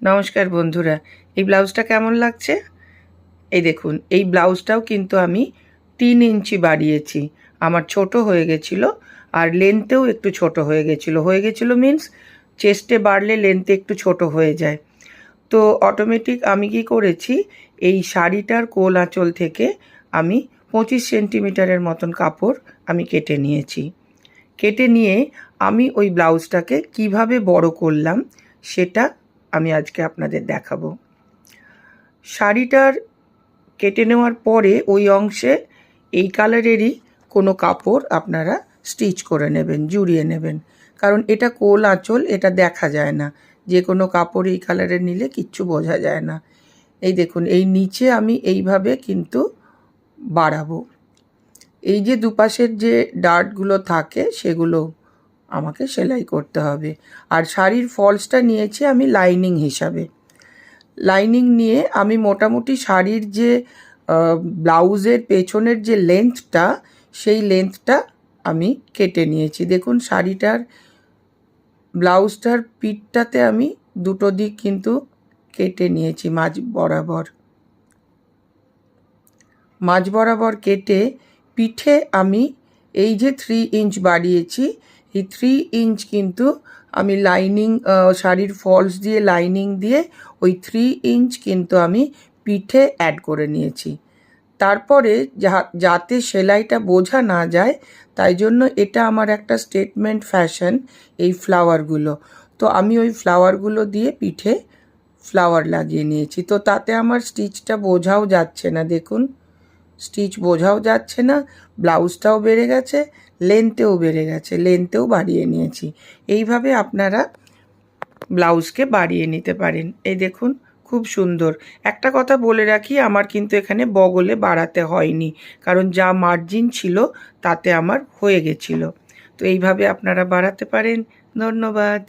নমস্কার বন্ধুরা, এই ব্লাউজটা কেমন লাগছে? এই দেখুন, এই ব্লাউজটাও কিন্তু আমি 3 ইঞ্চি বাড়িয়েছি। আমার ছোট হয়ে গেছিল, আর লেন্থেও একটু ছোট হয়ে গেছিলো মিন্স চেস্টে বাড়লে লেন্থে একটু ছোট হয়ে যায়। তো অটোমেটিক আমি কি করেছি, এই শাড়িটার কোল আঁচল থেকে আমি 25 সেন্টিমিটারের মতন কাপড় আমি কেটে নিয়েছি। কেটে নিয়ে আমি ওই ব্লাউজটাকে কিভাবে বড় করলাম সেটা আমি আজকে আপনাদের দেখাবো। শাড়িটার কেটে নেওয়ার পরে ওই অংশে এই কালারেরই কোনো কাপড় আপনারা স্টিচ করে নেবেন, জুড়িয়ে নেবেন, কারণ এটা কোল আঁচল, এটা দেখা যায় না। যে কোনো কাপড় এই কালারের নিলে কিচ্ছু বোঝা যায় না। এই দেখুন, এই নিচে আমি এইভাবে কিন্তু বাড়াবো। এই যে দুপাশের যে ডার্টগুলো থাকে সেগুলো আমাকে সেলাই করতে হবে। আর শাড়ির ফলসটা নিয়েছি আমি লাইনিং হিসাবে। লাইনিং নিয়ে আমি মোটামুটি শাড়ির যে ব্লাউজের পেছনের যে লেন্থটা, সেই লেন্থটা আমি কেটে নিয়েছি। দেখুন, শাড়িটার ব্লাউজটার পিঠটাতে আমি দুটো দিক কিন্তু কেটে নিয়েছি মাঝ বরাবর কেটে পিঠে আমি এই যে 3 ইঞ্চ বাড়িয়েছি, এই 3 ইঞ্চ কিন্তু আমি লাইনিং, শাড়ির ফলস দিয়ে লাইনিং দিয়ে ওই 3 ইঞ্চ কিন্তু আমি পিঠে অ্যাড করে নিয়েছি। তারপরে যাতে সেলাইটা বোঝা না যায়, তাই জন্য এটা আমার একটা স্টেটমেন্ট ফ্যাশন, এই ফ্লাওয়ারগুলো। তো আমি ওই ফ্লাওয়ারগুলো দিয়ে পিঠে ফ্লাওয়ার লাগিয়ে নিয়েছি। তো তাতে আমার স্টিচটা বোঝাও যাচ্ছে না, দেখুন স্টিচ বোঝাও যাচ্ছে না, ব্লাউজটাও বেড়ে গেছে, লেন্থেও বেড়ে গেছে, লেন্থেও বাড়িয়ে নিয়েছি। এইভাবে আপনারা ব্লাউজকে বাড়িয়ে নিতে পারেন। এই দেখুন, খুব সুন্দর। একটা কথা বলে রাখি, আমার কিন্তু এখানে বগলে বাড়াতে হয়নি, কারণ যা মার্জিন ছিল তাতে আমার হয়ে গেছিলো। তো এইভাবে আপনারা বাড়াতে পারেন। ধন্যবাদ।